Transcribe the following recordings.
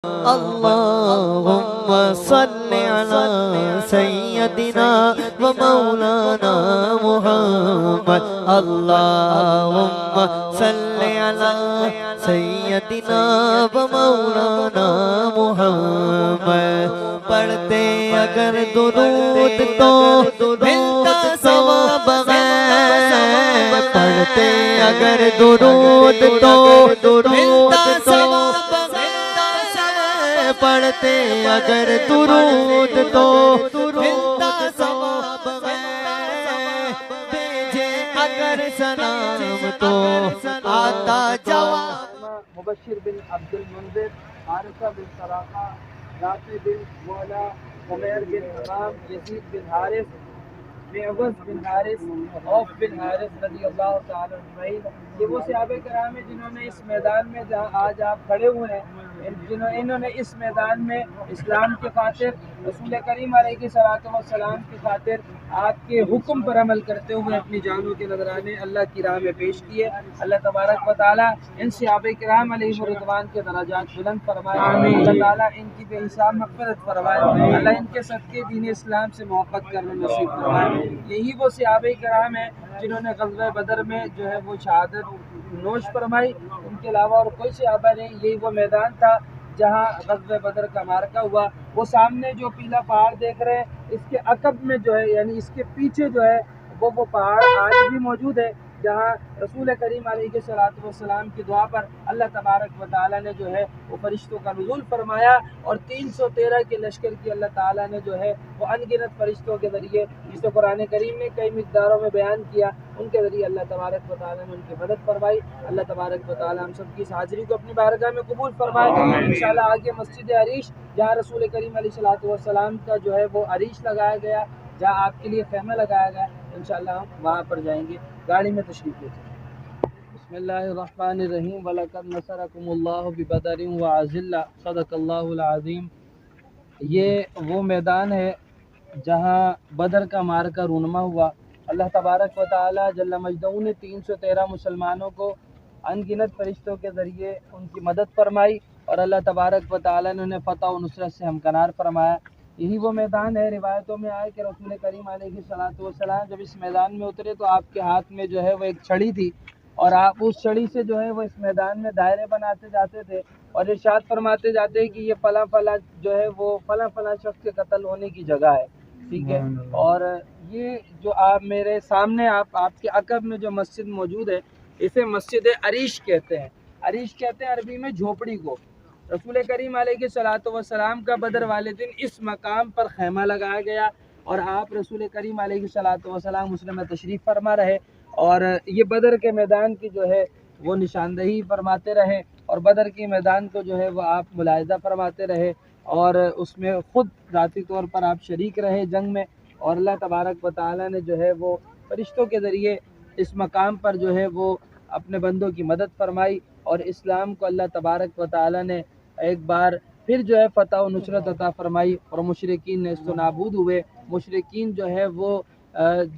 اللهم صل على سيدنا ومولانا محمد اللهم صل على سيدنا ومولانا محمد پڑھتے اگر درود تو ملتا ثواب ہے پڑھتے اگر درود تو ملتا ثواب پڑھتے اگر درود تو ملتا ثواب ہے بھیجے اگر سلام تو آتا جواب مبشر بن عبد المنذر، حارثہ بن سراقہ، رافع بن مولا، عمیر بن حمام، یزید بن حارث، معوذ بن حارث، عوف بن حارث رضی اللہ تعالی اجمعین۔ یہ وہ صحابہ کرام ہیں جنہوں نے اس میدان میں جہاں آج آپ کھڑے ہوئے ہیں، انہوں نے اس میدان میں اسلام کی خاطر، رسول کریم علیہ الصلوۃ والسلام کی خاطر، آپ کے حکم پر عمل کرتے ہوئے اپنی جانوں کے نذرانے اللہ کی راہ میں پیش کیے۔ اللہ تبارک و تعالیٰ ان صحابہ کرام علیہ الرضوان کے درجات بلند فرمائے، اللہ تعالیٰ ان کی بے حساب مغفرت فرمائے، اللہ ان کے صدقے دین اسلام سے محبت کرنا نصیب فرمائے۔ یہی وہ صحابہ کرام ہیں جنہوں نے غزوہ بدر میں جو ہے وہ شہادت نوش فرمائی، ان کے علاوہ اور کوئی صحابہ نہیں۔ یہی وہ میدان تھا جہاں غزوہ بدر کا معرکہ ہوا۔ وہ سامنے جو پیلا پہاڑ دیکھ رہے ہیں، اس کے عقب میں جو ہے یعنی اس کے پیچھے جو ہے وہ پہاڑ آج بھی موجود ہے جہاں رسول کریم علیہ الصلوۃ والسلام کی دعا پر اللہ تبارک و تعالیٰ نے جو ہے وہ فرشتوں کا نزول فرمایا، اور 313 کے لشکر کی اللہ تعالیٰ نے جو ہے وہ ان گنت فرشتوں کے ذریعے، جسے قرآن کریم نے کئی مقداروں میں بیان کیا، ان کے ذریعے اللہ تبارک و تعالیٰ نے ان کی مدد فرمائی۔ اللہ تبارک و تعالیٰ ہم سب کی اس حاضری کو اپنی بارگاہ میں قبول فرمائے۔ انشاءاللہ آگے مسجد عریش، جہاں رسول کریم علیہ الصلوۃ والسلام کا جو ہے وہ عریش لگایا گیا، جہاں آپ کے لیے خیمہ لگایا گیا، انشاءاللہ ہم وہاں پر جائیں گے۔ گاڑی میں تشریف لیتے ہیں۔ بسم اللہ الرحمن الرحیم، وَلَقَدْ نَصَرَكُمُ اللَّهُ بِبَدْرٍ وَعَزِلَّ صدق اللہ العظیم۔ یہ وہ میدان ہے جہاں بدر کا معرکہ رونما ہوا۔ اللہ تبارک و تعالی جل مجدہ نے 313 مسلمانوں کو ان گنت فرشتوں کے ذریعے ان کی مدد فرمائی، اور اللہ تبارک و تعالی نے انہیں فتح و نصرت سے ہمکنار فرمایا۔ یہی وہ میدان ہے، روایتوں میں آئے کہ رسول کریم علیہ الصلوۃ والسلام جب اس میدان میں اترے تو آپ کے ہاتھ میں جو ہے وہ ایک چھڑی تھی، اور آپ اس چھڑی سے جو ہے وہ اس میدان میں دائرے بناتے جاتے تھے، اور ارشاد فرماتے جاتے کہ یہ فلاں فلاں جو ہے وہ فلاں فلاں شخص کے قتل ہونے کی جگہ ہے، ٹھیک ہے۔ اور یہ جو آپ میرے سامنے آپ کے عقب میں جو مسجد موجود ہے، اسے مسجد عریش کہتے ہیں۔ عریش کہتے ہیں عربی میں جھوپڑی کو۔ رسول کریم علیہ الصلوۃ والسلام کا بدر والے دن اس مقام پر خیمہ لگایا گیا، اور آپ رسول کریم علیہ الصلوۃ والسلام اس میں تشریف فرما رہے، اور یہ بدر کے میدان کی جو ہے وہ نشاندہی فرماتے رہے، اور بدر کے میدان کو جو ہے وہ آپ ملاحظہ فرماتے رہے، اور اس میں خود ذاتی طور پر آپ شریک رہے جنگ میں، اور اللہ تبارک و تعالیٰ نے جو ہے وہ فرشتوں کے ذریعے اس مقام پر جو ہے وہ اپنے بندوں کی مدد فرمائی، اور اسلام کو اللہ تبارک و تعالیٰ نے ایک بار پھر جو ہے فتح و نصرت عطا فرمائی، اور مشرکین نیست و نابود ہوئے۔ مشرکین جو ہے وہ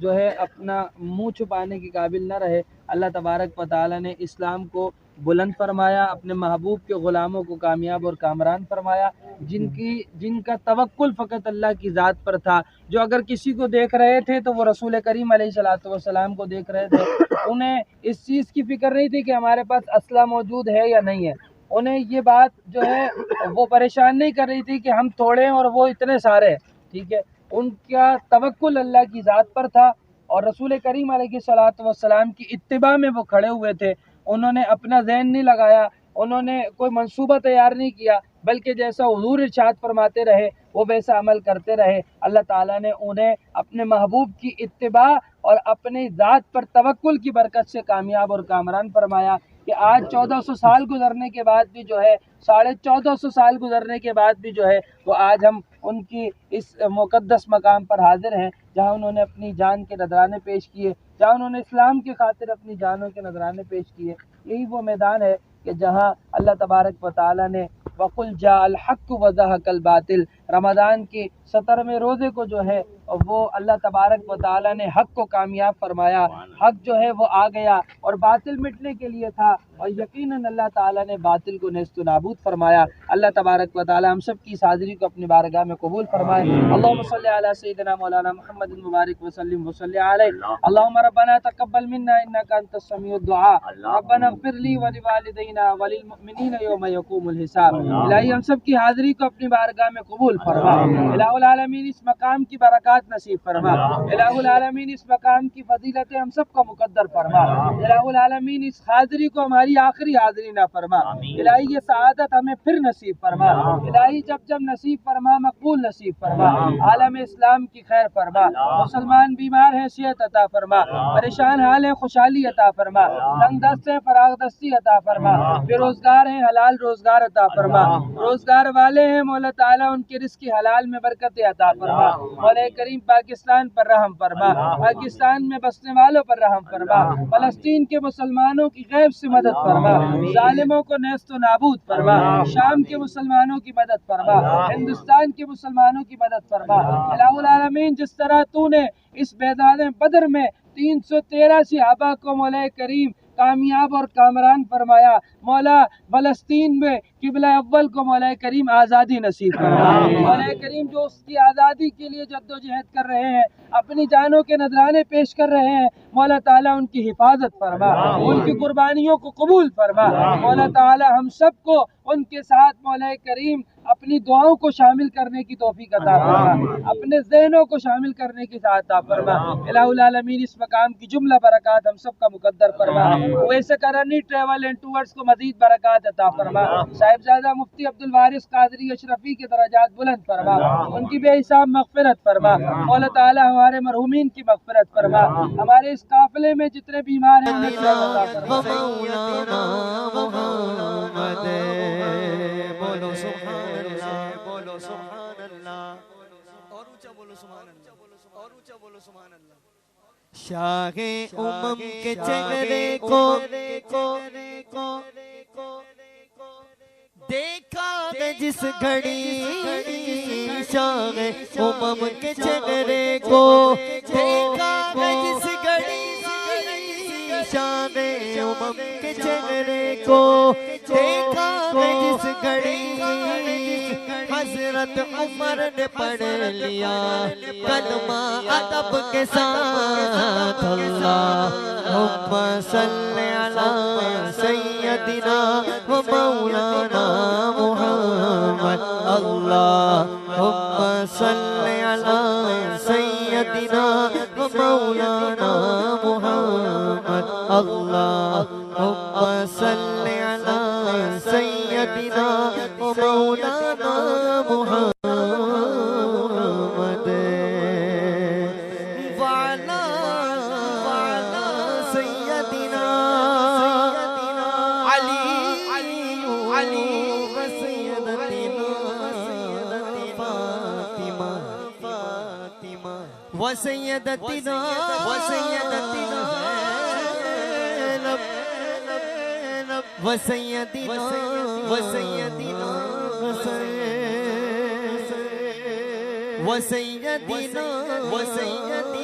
جو ہے اپنا منہ چھپانے کے قابل نہ رہے۔ اللہ تبارک و تعالیٰ نے اسلام کو بلند فرمایا، اپنے محبوب کے غلاموں کو کامیاب اور کامران فرمایا، جن کا توکل فقط اللہ کی ذات پر تھا، جو اگر کسی کو دیکھ رہے تھے تو وہ رسول کریم علیہ الصلوۃ والسلام کو دیکھ رہے تھے۔ انہیں اس چیز کی فکر نہیں تھی کہ ہمارے پاس اسلحہ موجود ہے یا نہیں ہے، انہیں یہ بات جو ہے وہ پریشان نہیں کر رہی تھی کہ ہم تھوڑے ہیں اور وہ اتنے سارے ہیں، ٹھیک ہے۔ ان کا توکل اللہ کی ذات پر تھا، اور رسول کریم علیہ الصلوۃ والسلام کی اتباع میں وہ کھڑے ہوئے تھے۔ انہوں نے اپنا ذہن نہیں لگایا، انہوں نے کوئی منصوبہ تیار نہیں کیا، بلکہ جیسا حضور ارشاد فرماتے رہے وہ ویسا عمل کرتے رہے۔ اللہ تعالیٰ نے انہیں اپنے محبوب کی اتباع اور اپنی ذات پر توکل کی برکت سے کامیاب اور کامران فرمایا، کہ آج 1400 سال گزرنے کے بعد بھی جو ہے 1450 سال گزرنے کے بعد بھی جو ہے وہ آج ہم ان کی اس مقدس مقام پر حاضر ہیں، جہاں انہوں نے اپنی جان کے نذرانے پیش کیے، جہاں انہوں نے اسلام کی خاطر اپنی جانوں کے نذرانے پیش کیے۔ یہی وہ میدان ہے کہ جہاں اللہ تبارک و تعالیٰ نے وَقُلْ جَاءَ الْحَقُّ وَزَهَقَ الْبَاطِلُ رمضان کے 17ویں روزے کو جو ہے وہ اللہ تبارک و تعالیٰ نے حق کو کامیاب فرمایا، حق جو ہے وہ آ گیا اور باطل مٹنے کے لیے تھا، اور یقیناً اللہ تعالیٰ نے باطل کو نیست و نابود فرمایا۔ اللہ تبارک و تعالیٰ ہم سب کی اس حاضری کو اپنی بارگاہ میں قبول فرمائے۔ اللہم صلی علی سیدنا مولانا محمد مبارک وسلم وصلی علیہ۔ اللہم ربنا تقبل منا انک انت السمیع الدعاء، ربنا اغفر لی ولوالدینا وللمؤمنین یوم یقوم الحساب۔ الہی ہم سب کی حاضری کو اپنی بارگاہ میں قبول فرما۔ الہ العالمین اس مقام کی برکات نصیب فرما۔ الہ العالمین اس مقام کی فضیلتیں ہم سب کو مقدر فرما۔ الہ العالمین اس حاضری کو ہماری آخری حاضری نہ فرما۔ الہی یہ سعادت ہمیں پھر نصیب فرما۔ الہی جب جب نصیب فرما مقبول نصیب فرما۔ عالم اسلام کی خیر فرما، مسلمان بیمار ہیں صحت عطا فرما، پریشان حال ہیں خوشحالی عطا فرما، تنگ دست ہیں فراغ دستی عطا فرما، بے روزگار ہیں حلال روزگار عطا فرما، روزگار والے ہیں مولا تعالیٰ ان کے رزق کی حلال میں برکت عطا فرما۔ مولا کریم پاکستان پر رحم فرما، پاکستان میں بسنے والوں پر رحم فرما، فلسطین کے مسلمانوں کی غیب سے مدد فرما، ظالموں کو نیست و نابود فرما، شام کے مسلمانوں کی مدد فرما، ہندوستان کے مسلمانوں کی مدد فرما۔ الہ العالمین جس طرح تو نے اس میدان بدر میں 313 صحابہ کو مولا کریم کامیاب اور کامران فرمایا، مولا فلسطین میں قبلہ اول کو مولا کریم آزادی نصیب فرما۔ مولا کریم جو اس کی آزادی کے لیے جد و جہد کر رہے ہیں، اپنی جانوں کے نذرانے پیش کر رہے ہیں، مولا تعالیٰ ان کی حفاظت فرما، ان کی قربانیوں کو قبول فرما۔ مولا تعالیٰ ہم سب کو ان کے ساتھ مولا کریم اپنی دعاؤں کو شامل کرنے کی توفیق عطا فرما، اپنے ذہنوں کو شامل کرنے کی عطا فرما۔ الہ العالمین اس مقام کی جملہ برکات ہم سب کا مقدر فرما۔ ویسے کرنی ٹریول اینڈ ٹورز کو مزید برکات عطا فرما۔ صاحبزادہ مفتی عبدالوارث قادری اشرفی کے درجات بلند فرما، ان کی بے حساب مغفرت فرما۔ مولا تعالیٰ ہمارے مرحومین کی مغفرت فرما، ہمارے اس قافلے میں جتنے بیمار ہیں انہیں صحت عطا فرما۔ مولانا محمد بولو سبحان اللہ، بولو سبحان اللہ، اور اونچا بولو سبحان اللہ، اور اونچا بولو سبحان اللہ۔ شاہ امم کے چہرے کو دیکھا ہے جس گھڑی، شاہ امم کے چہرے کو دیکھا ہے جس گھڑی، شاہ امم کے چہرے کو دیکھا ہے جس گھڑی، حضرت عمر نے پڑھ لیا کلمہ ادب کے ساتھ، اللہم صلی علی سیدنا و مولانا محمد، اللہم صلی علی سیدنا و مولانا محمد، اللہم صلی علی سیدنا و مولانا محمد وعلا سیدنا علی و سیدتنا فاطمہ و سیدتنا وسیدنا وسیدنا